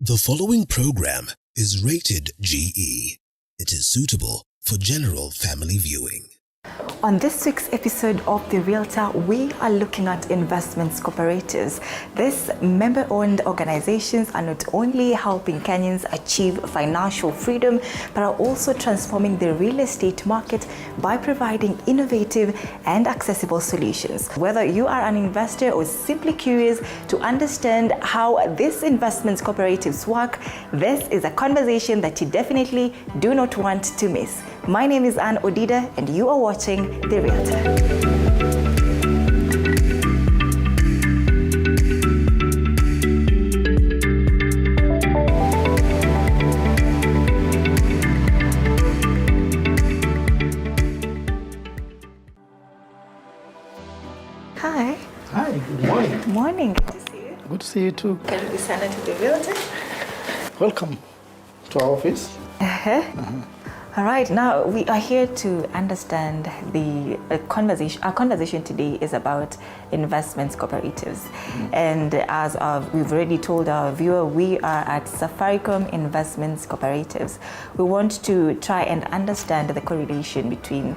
The following program is rated GE. It is suitable for general family viewing. On this week's episode of The Realtor, we are looking at investments cooperatives. These member-owned organizations are not only helping Kenyans achieve financial freedom, but are also transforming the real estate market by providing innovative and accessible solutions. Whether you are an investor or simply curious to understand how these investments cooperatives work, this is a conversation that you definitely do not want to miss. My name is Anne Odida, and you are watching The Realtor. Hi. Hi, good morning. Good morning. Good to see you. Good to see you too. Karibu sana to The Realtor. Welcome to our office. All right, now we are here to understand the conversation. Our conversation today is about investments cooperatives. And as we've already told our viewer, we are at Safaricom Investments Cooperatives. We want to try and understand the correlation between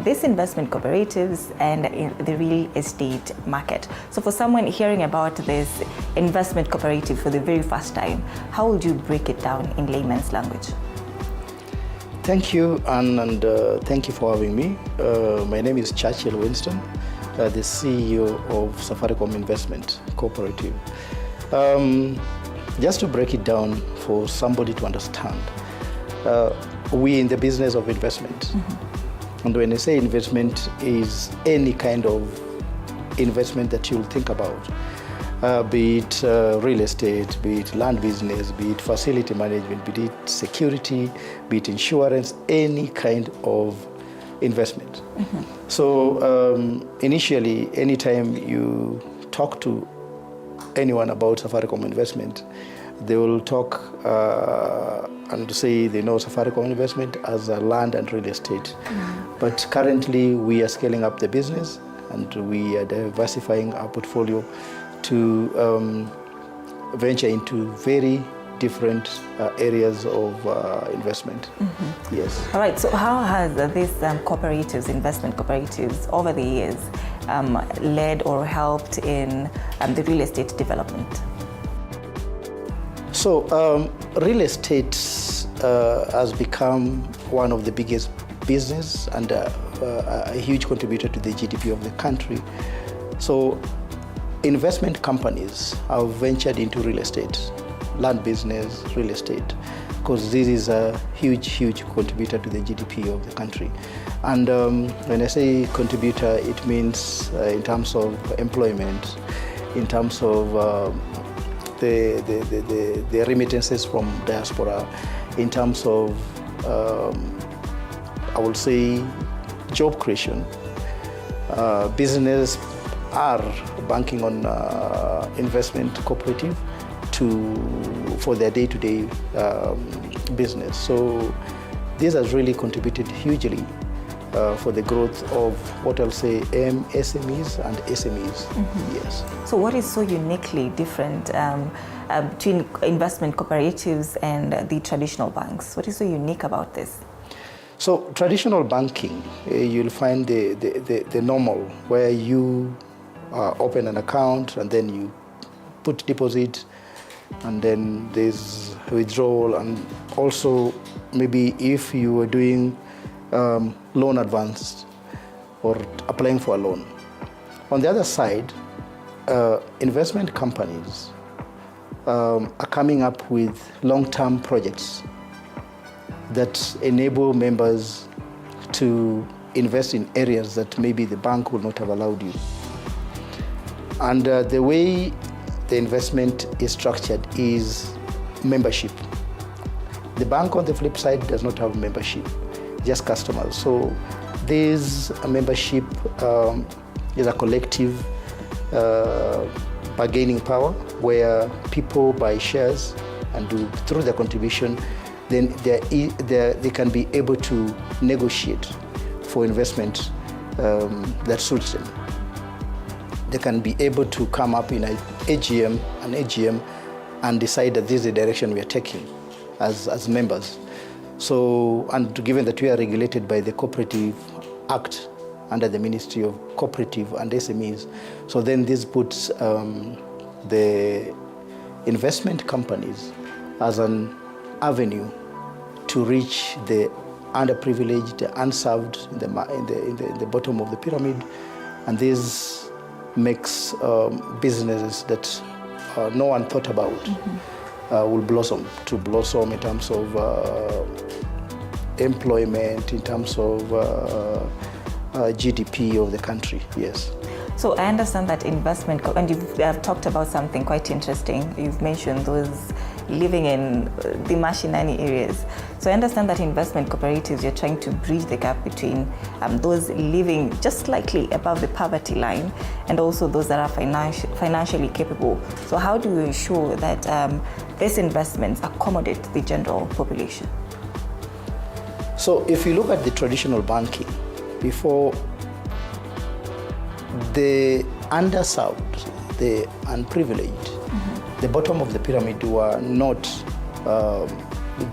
these investment cooperatives and the real estate market. So for someone hearing about this investment cooperative for the very first time, how would you break it down in layman's language? Thank you, Anne, and thank you for having me. My name is Churchill Winston, the CEO of Safaricom Investment Cooperative. Just to break it down for somebody to understand, we in the business of investment. And when I say investment, is any kind of investment that you'll think about. Be it real estate, be it land business, be it facility management, be it security, be it insurance, any kind of investment. So initially, anytime you talk to anyone about Safaricom investment, they will talk and say they know Safaricom investment as a land and real estate. But currently, we are scaling up the business and we are diversifying our portfolio to venture into very different areas of investment. Yes. All right, so how has these cooperatives, investment cooperatives, over the years led or helped in the real estate development? So real estate has become one of the biggest business and a huge contributor to the GDP of the country. So investment companies have ventured into real estate, land business, real estate, because this is a huge contributor to the GDP of the country. And when I say contributor, it means in terms of employment, in terms of the remittances from diaspora, in terms of, I would say, job creation, business are banking on investment cooperative for their day-to-day business. So this has really contributed hugely for the growth of what I'll say MSMEs and SMEs. Yes. So what is so uniquely different between investment cooperatives and the traditional banks? What is so unique about this? So traditional banking, you'll find the normal, where you open an account and then you put deposit and then there's withdrawal, and also maybe if you were doing loan advance or applying for a loan. On the other side, investment companies are coming up with long-term projects that enable members to invest in areas that maybe the bank would not have allowed you. And the way the investment is structured is membership. The bank, on the flip side, does not have membership, just customers. So this membership is a collective bargaining power where people buy shares and through their contribution, then they can be able to negotiate for investment that suits them. They can be able to come up in an AGM and decide that this is the direction we are taking as members. So, and given that we are regulated by the Cooperative Act under the Ministry of Cooperative and SMEs, so then this puts the investment companies as an avenue to reach the underprivileged, the unserved in the bottom of the pyramid, and this makes businesses that no one thought about will blossom in terms of employment, in terms of GDP of the country. Yes. So I understand that investment, and you've talked about something quite interesting. You've mentioned those living in the mashinani areas. So I understand that investment cooperatives, you're trying to bridge the gap between those living just slightly above the poverty line and also those that are financially capable. So how do you ensure that these investments accommodate the general population? So if you look at the traditional banking, before, the underserved, the unprivileged, the bottom of the pyramid were not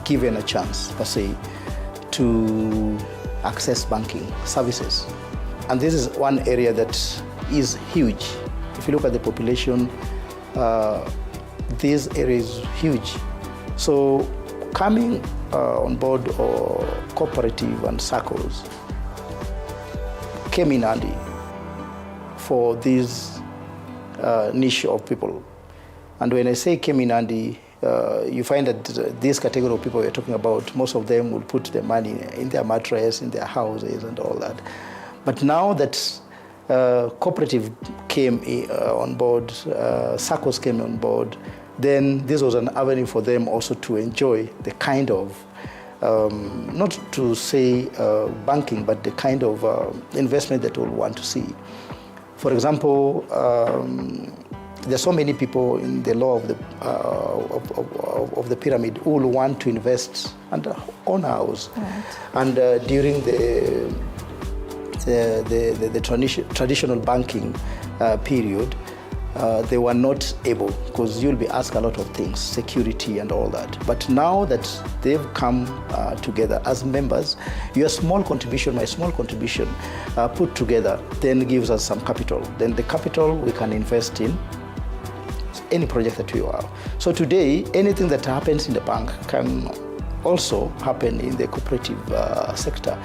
given a chance, per se, to access banking services. And this is one area that is huge. If you look at the population, this area is huge. So coming on board cooperative and circles came in handy for this niche of people. And when I say came in handy, you find that this category of people we're talking about, most of them will put their money in their mattress, in their houses and all that. But now that cooperative came on board, circles came on board, then this was an avenue for them also to enjoy the kind of, not to say banking, but the kind of investment that we'll want to see. For example, there's so many people in the law of the pyramid who will want to invest and own a house. Right. And during the traditional banking period, they were not able, because you'll be asked a lot of things, security and all that. But now that they've come together as members, your small contribution, my small contribution, put together, then gives us some capital. Then the capital we can invest in any project that we want. So today, anything that happens in the bank can also happen in the cooperative sector.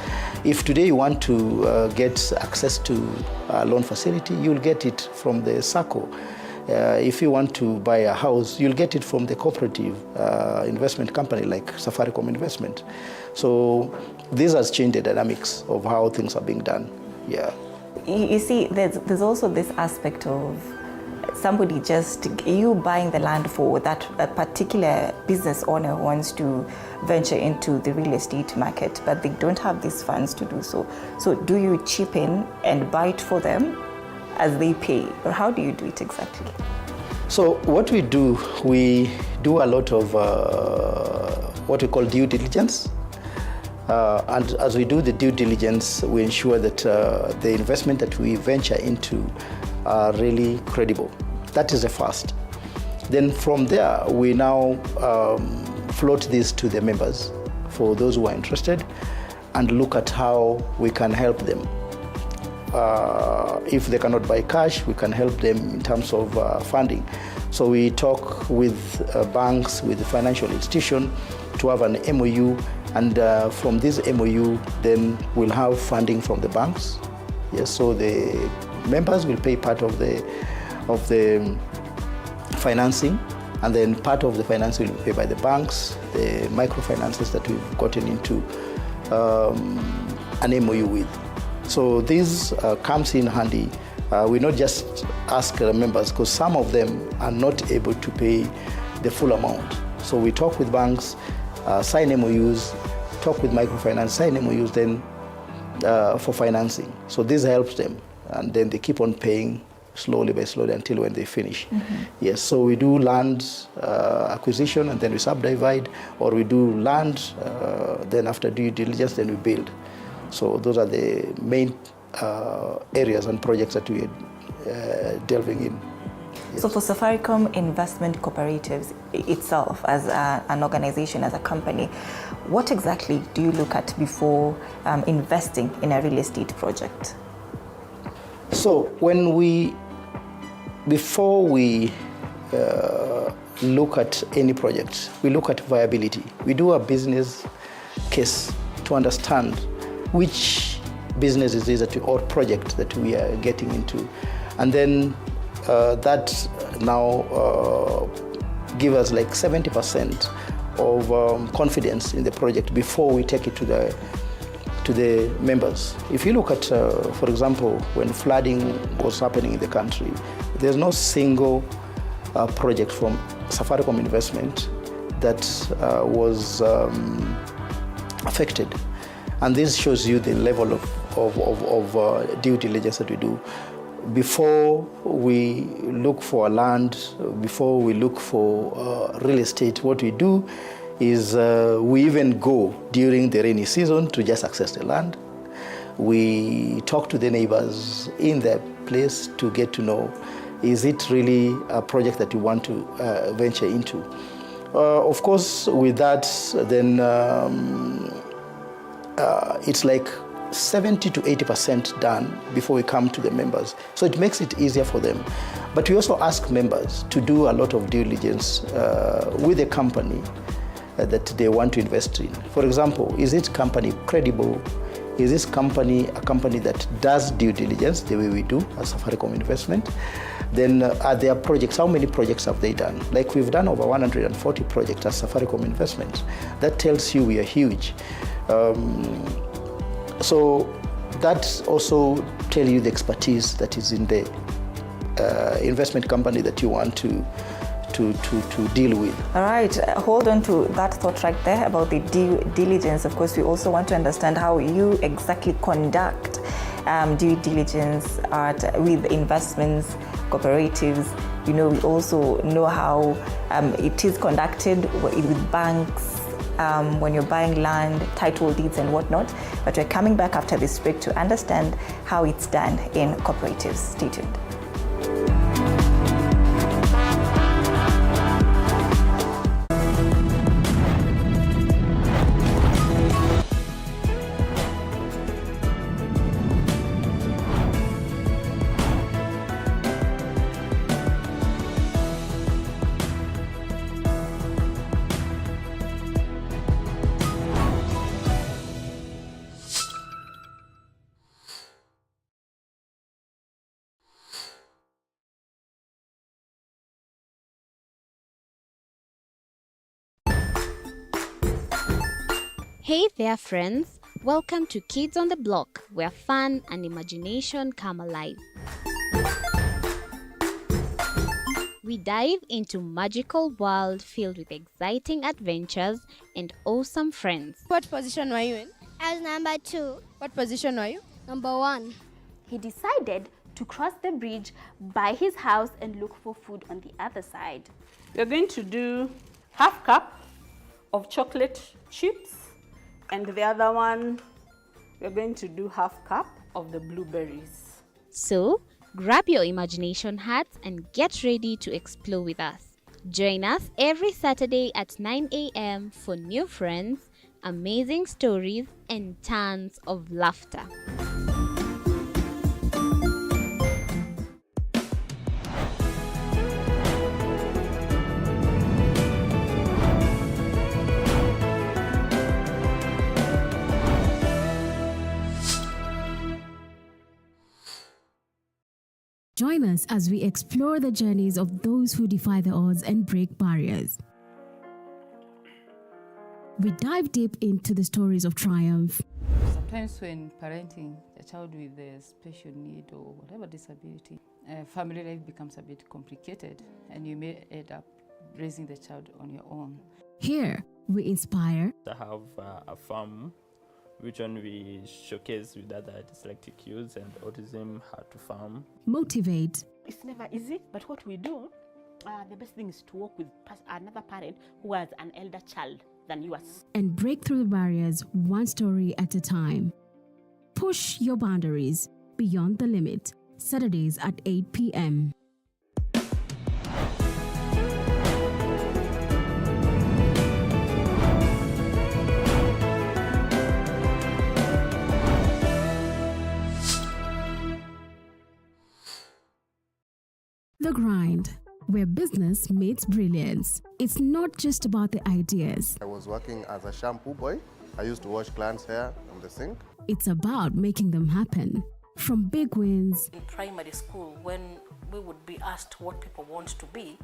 If today you want to get access to a loan facility, you'll get it from the SACCO. If you want to buy a house, you'll get it from the cooperative investment company like Safaricom Investment. So this has changed the dynamics of how things are being done. Yeah. You see, there's also this aspect of somebody just, you buying the land for that particular business owner who wants to venture into the real estate market, but they don't have these funds to do so. So do you chip in and buy it for them as they pay, or how do you do it exactly? So what we do a lot of what we call due diligence. And as we do the due diligence, we ensure that the investment that we venture into are really credible. That is the first. Then from there, we now float this to the members for those who are interested and look at how we can help them. If they cannot buy cash, we can help them in terms of funding. So we talk with banks, with the financial institution to have an MOU, and from this MOU, then we'll have funding from the banks. Yes, so the members will pay part of the financing, and then part of the financing will be paid by the banks, the microfinances that we've gotten into an MOU with. So this comes in handy. We not just ask the members, because some of them are not able to pay the full amount. So we talk with banks, sign MOUs, talk with microfinance, sign MOUs then for financing. So this helps them, and then they keep on paying slowly by slowly until when they finish. Mm-hmm. Yes, so we do land acquisition, and then we subdivide, or we do land, then after due diligence, then we build. So those are the main areas and projects that we are delving in. So for Safaricom Investment Cooperatives itself, as an organization, as a company, what exactly do you look at before investing in a real estate project? So before we look at any project, we look at viability. We do a business case to understand which business is this or project that we are getting into. And then that now give us like 70% of confidence in the project before we take it to the members. If you look at, for example, when flooding was happening in the country, there's no single project from Safaricom Investment that was affected. And this shows you the level of due diligence that we do. Before we look for land, before we look for real estate, what we do is we even go during the rainy season to just access the land. We talk to the neighbors in their place to get to know, is it really a project that you want to venture into? Of course, with that, then it's like 70 to 80% done before we come to the members. So it makes it easier for them. But we also ask members to do a lot of due diligence with the company that they want to invest in. For example, is this company credible? Is this company a company that does due diligence the way we do as Safaricom Investment? Then are there projects? How many projects have they done? Like we've done over 140 projects as Safaricom Investment. That tells you we are huge. So that also tells you the expertise that is in the investment company that you want to deal with. All right, hold on to that thought right there about the due diligence. Of course, we also want to understand how you exactly conduct due diligence with investments, cooperatives. You know, we also know how it is conducted with banks, when you're buying land, title deeds and whatnot. But we're coming back after this break to understand how it's done in cooperatives. Stay tuned. Hey there friends, welcome to Kids on the Block, where fun and imagination come alive. We dive into magical world filled with exciting adventures and awesome friends. What position were you in? I was number 2. What position were you? Number 1. He decided to cross the bridge by his house and look for food on the other side. We're going to do half cup of chocolate chips, and the other one, we're going to do half cup of the blueberries. So, grab your imagination hats and get ready to explore with us. Join us every Saturday at 9 a.m. for new friends, amazing stories, and tons of laughter. Join us as we explore the journeys of those who defy the odds and break barriers. We dive deep into the stories of triumph. Sometimes when parenting a child with a special need or whatever disability, family life becomes a bit complicated and you may end up raising the child on your own. Here, we inspire. I have a farm which one we showcase with other dyslexic youths and autism, how to farm. Motivate. It's never easy, but what we do, the best thing is to work with another parent who has an elder child than yours. And break through the barriers one story at a time. Push your boundaries beyond the limit. Saturdays at 8 p.m. The Grind, where business meets brilliance. It's not just about the ideas. I was working as a shampoo boy. I used to wash clients' hair on the sink. It's about making them happen. From big wins. In primary school, when we would be asked what people want to be,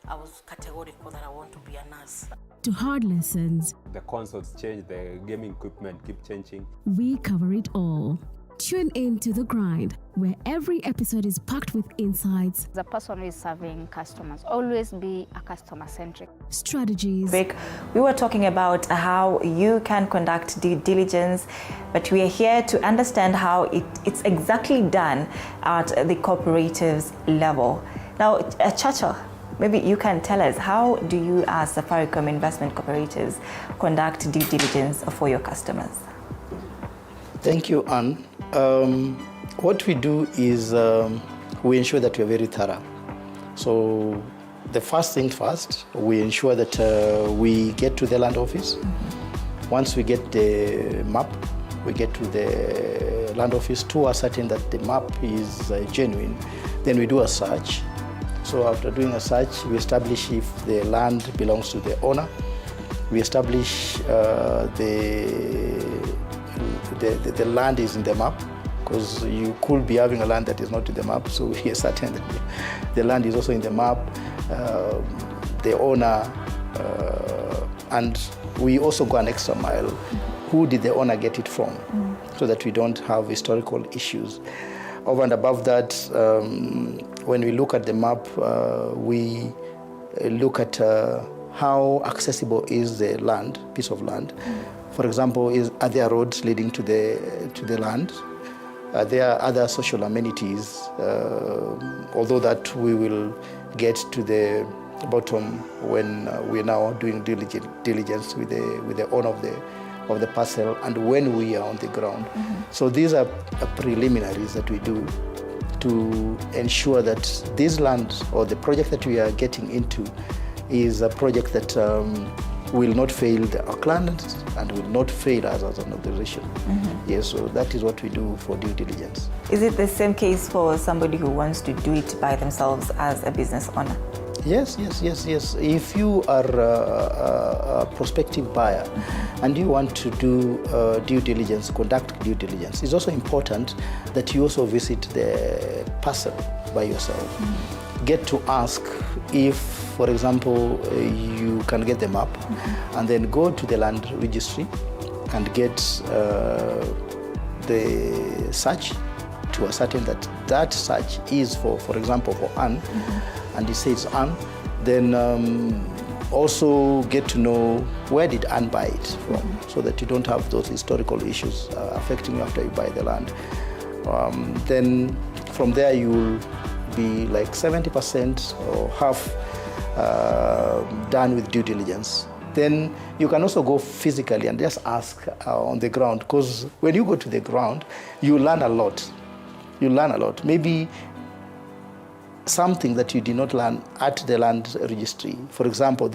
I was categorical that I want to be a nurse. To hard lessons. The consoles change, the gaming equipment keep changing. We cover it all. Tune in to The Grind, where every episode is packed with insights. The person who is serving customers, always be a customer-centric. Strategies. We were talking about how you can conduct due diligence, but we are here to understand how it's exactly done at the cooperatives level. Now, Chacha, maybe you can tell us, how do you as Safaricom Investment Cooperatives conduct due diligence for your customers? Thank you, Anne. What we do is we ensure that we are very thorough. So the first thing first, we ensure that we get to the land office. Once we get the map, we get to the land office to ascertain that the map is genuine. Then we do a search. So after doing a search, we establish if the land belongs to the owner. We establish the land is in the map, because you could be having a land that is not in the map, so we are certain that the land is also in the map, the owner, and we also go an extra mile. Who did the owner get it from? So that we don't have historical issues. Over and above that, when we look at the map, we look at how accessible is the land, piece of land. For example, are there roads leading to the land? Are there other social amenities? Although that we will get to the bottom when we're now doing diligence with the owner of the parcel and when we are on the ground. So these are preliminaries that we do to ensure that this land or the project that we are getting into is a project that will not fail our clients and will not fail us as an organization. Yes, so that is what we do for due diligence. Is it the same case for somebody who wants to do it by themselves as a business owner? Yes. If you are a prospective buyer and you want to do due diligence, conduct due diligence, it's also important that you also visit the parcel by yourself. Get to ask if, for example, you can get the map and then go to the land registry and get the search to ascertain that that search is for example, for Anne, and it says Anne, then also get to know where did Anne buy it from, so that you don't have those historical issues affecting you after you buy the land. Then from there you will be like 70% or half done with due diligence. Then you can also go physically and just ask on the ground, because when you go to the ground, you learn a lot. Maybe something that you did not learn at the land registry. For example,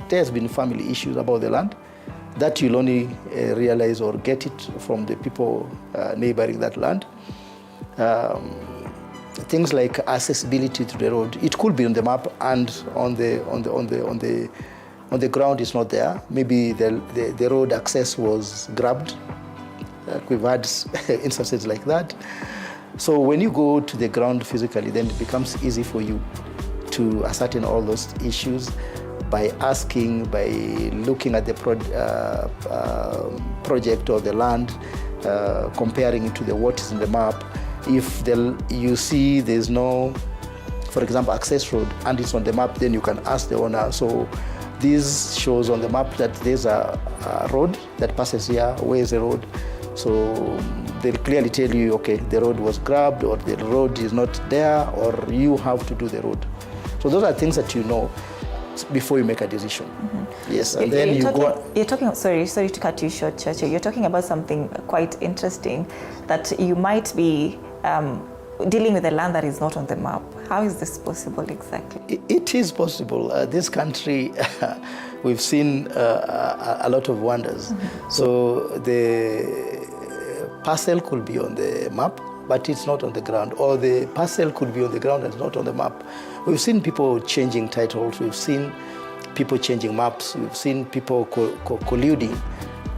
there's been family issues about the land that you'll only realize or get it from the people neighboring that land. Things like accessibility to the road. It could be on the map and on the ground it's not there. Maybe the road access was grabbed. We've had instances like that. So when you go to the ground physically, then it becomes easy for you to ascertain all those issues by asking, by looking at the project or the land, comparing it to what is in the map. If you see there's no, for example, access road and it's on the map, then you can ask the owner. So this shows on the map that there's a road that passes here. Where is the road? So they'll clearly tell you, okay, the road was grabbed, or the road is not there, or you have to do the road. So those are things that you know before you make a decision. Yes, and then you're talking, sorry to cut you short, Chacha. You're talking about something quite interesting, that you might be dealing with a land that is not on the map. How is this possible exactly? It is possible. This country, we've seen a lot of wonders. So the parcel could be on the map, but it's not on the ground, or the parcel could be on the ground and not on the map. We've seen people changing titles, we've seen people changing maps, we've seen people colluding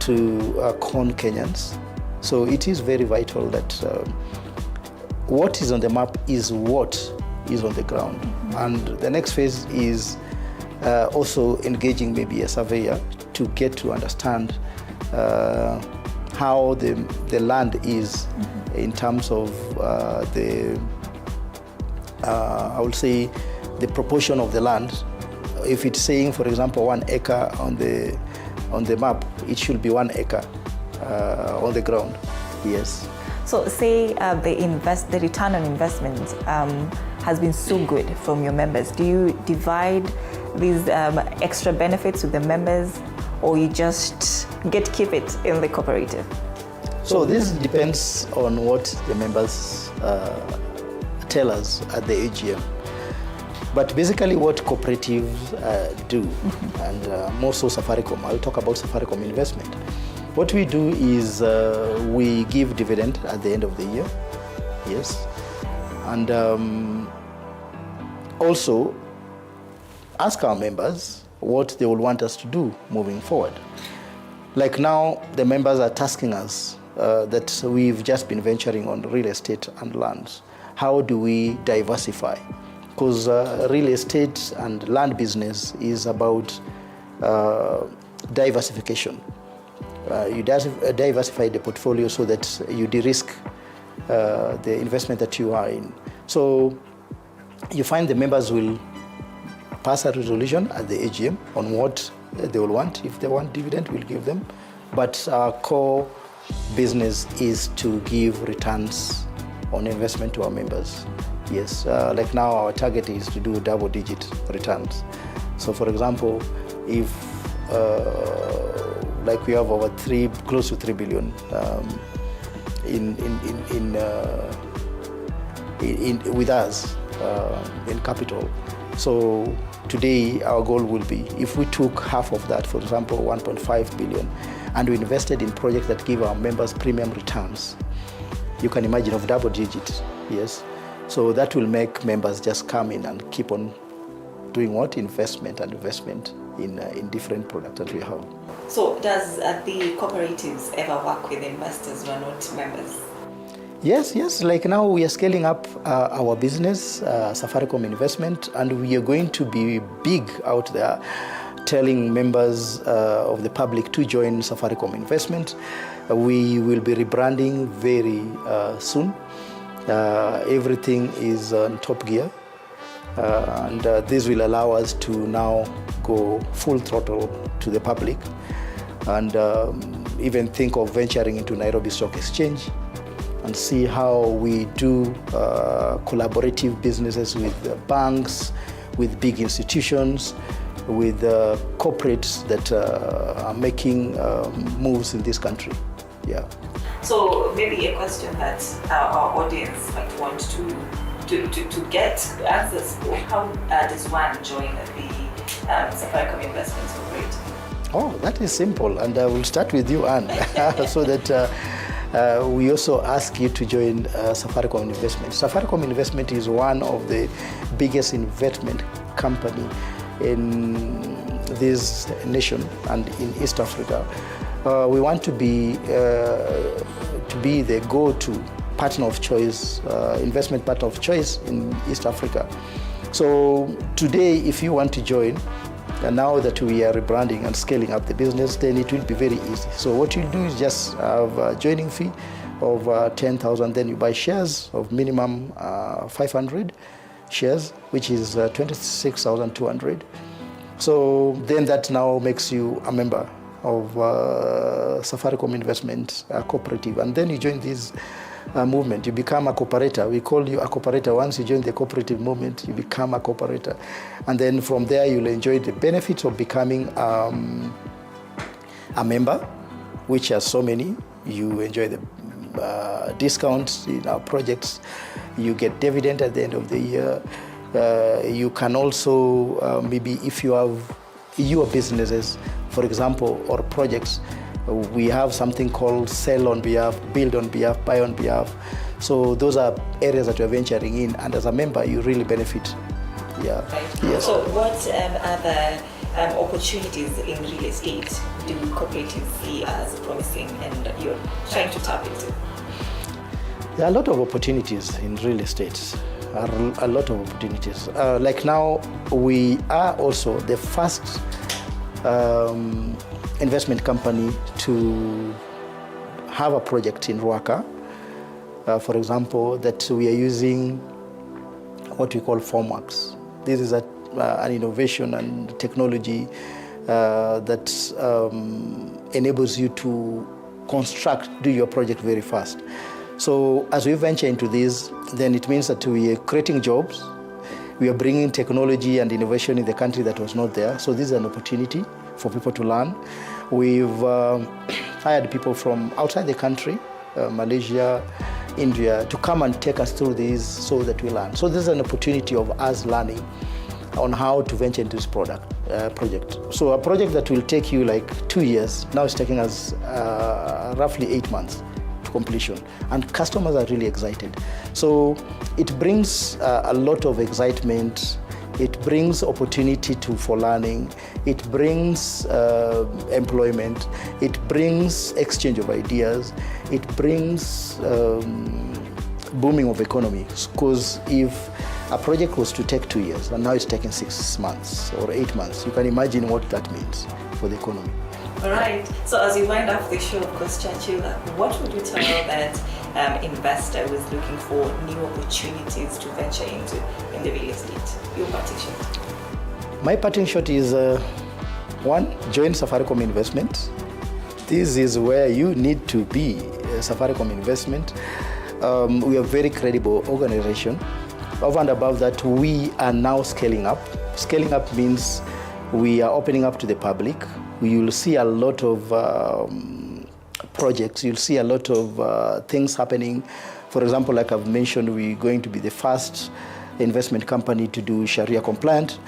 to con Kenyans. So it is very vital that what is on the map is what is on the ground. And the next phase is also engaging maybe a surveyor to get to understand how the land is in terms of I would say the proportion of the land. If it's saying, for example, 1 acre on the map, it should be 1 acre on the ground. Yes. So say the return on investment has been so good from your members. Do you divide these extra benefits with the members, or you just keep it in the cooperative? So this depends on what the members tell us at the AGM. But basically what cooperatives do, and more so Safaricom, I'll talk about Safaricom investment. What we do is we give dividend at the end of the year, yes, and also ask our members what they will want us to do moving forward. Like now, the members are tasking us that we've just been venturing on real estate and lands. How do we diversify? Because real estate and land business is about diversification. You diversify the portfolio so that you de-risk the investment that you are in. So you find the members will pass a resolution at the AGM on what they will want. If they want dividend, we'll give them. But our core business is to give returns on investment to our members. Yes, like now our target is to do double-digit returns. So for example, if like we have over close to 3 billion with us in capital. So today our goal will be, if we took half of that, for example 1.5 billion, and we invested in projects that give our members premium returns, you can imagine, of double digits, yes. So that will make members just come in and keep on doing what? Investment in different products that we have. So does the cooperatives ever work with investors who are not members? Yes. Like now we are scaling up our business, Safaricom Investment, and we are going to be big out there telling members of the public to join Safaricom Investment. We will be rebranding very soon. Everything is on top gear, and this will allow us to now go full throttle to the public, and even think of venturing into Nairobi Stock Exchange and see how we do collaborative businesses with banks, with big institutions, with corporates that are making moves in this country. Yeah. So maybe a question that our audience might want to get answers for: how does one join the Safaricom Investments Cooperative? Oh, that is simple, and I will start with you, Anne, so that we also ask you to join Safaricom Investment. Safaricom Investment is one of the biggest investment company in this nation and in East Africa. We want to be the go-to partner of choice, investment partner of choice in East Africa. So today, if you want to join, and now that we are rebranding and scaling up the business, then it will be very easy. So what you do is just have a joining fee of 10,000, then you buy shares of minimum 500 shares, which is 26,200. So then that now makes you a member of Safaricom Investment Cooperative, and then you join this movement. You become a cooperator. We call you a cooperator. Once you join the cooperative movement, you become a cooperator, and then from there you'll enjoy the benefits of becoming a member, which are so many. You enjoy the discounts in our projects. You get dividend at the end of the year. You can also maybe, if you have your businesses, for example, or projects, we have something called sell on behalf, build on behalf, buy on behalf. So those are areas that you're venturing in, and as a member, you really benefit. Yeah. Right. Yes. So what other opportunities in real estate do cooperatives see as promising and you're trying to tap into? There are a lot of opportunities in real estate. A lot of opportunities. Like now, we are also the first investment company to have a project in Ruaka. For example, that we are using what we call formworks. This is an innovation and technology that enables you to do your project very fast. So as we venture into this, then it means that we are creating jobs. We are bringing technology and innovation in the country that was not there. So this is an opportunity for people to learn. We've hired people from outside the country, Malaysia, India, to come and take us through this so that we learn. So this is an opportunity of us learning on how to venture into this project. So a project that will take you like 2 years, now it's taking us roughly 8 months to completion. And customers are really excited. So it brings a lot of excitement. It brings opportunity for learning. It brings employment. It brings exchange of ideas. It brings booming of economy. Because if a project was to take 2 years and now it's taking 6 months or 8 months, you can imagine what that means for the economy. All right. So as you wind up the show, of course, Churchill, what would you tell that investor who is looking for new opportunities to venture into in the real estate? Your parting shot. My parting shot is, one, join Safaricom Investment. This is where you need to be, Safaricom Investment. We are a very credible organization. Over and above that, we are now scaling up. Scaling up means we are opening up to the public. You will see a lot of projects. You'll see a lot of things happening. For example, like I've mentioned, we're going to be the first investment company to do Sharia compliant.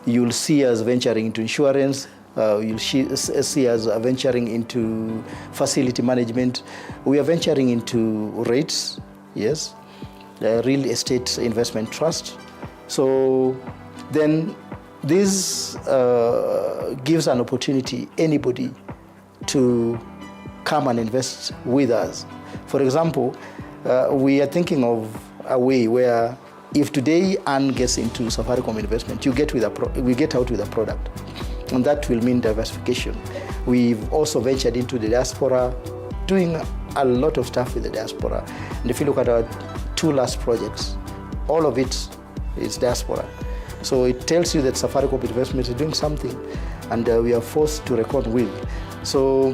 You'll see us venturing into insurance. You'll see us venturing into facility management. We are venturing into REITs, yes, real estate investment trust. So then this gives an opportunity anybody to come and invest with us. For example, we are thinking of a way where if today Anne gets into Safaricom Investment, we get out with a product, and that will mean diversification. We've also ventured into the diaspora, doing a lot of stuff with the diaspora. And if you look at our 2 last projects, all of it is diaspora. So it tells you that Safaricom Investment is doing something, and we are forced to reckon with. So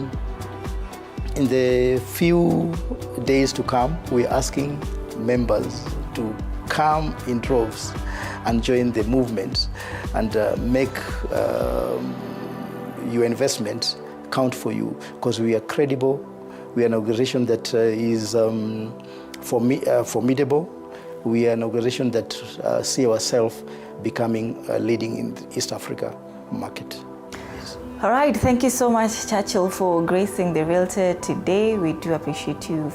in the few days to come, we're asking members to come in droves and join the movement and make your investment count for you, because we are credible. We are an organization that is formidable. We are an organization that see ourselves becoming leading in the East Africa market. Yes. All right, thank you so much, Churchill, for gracing the Realtor today. We do appreciate you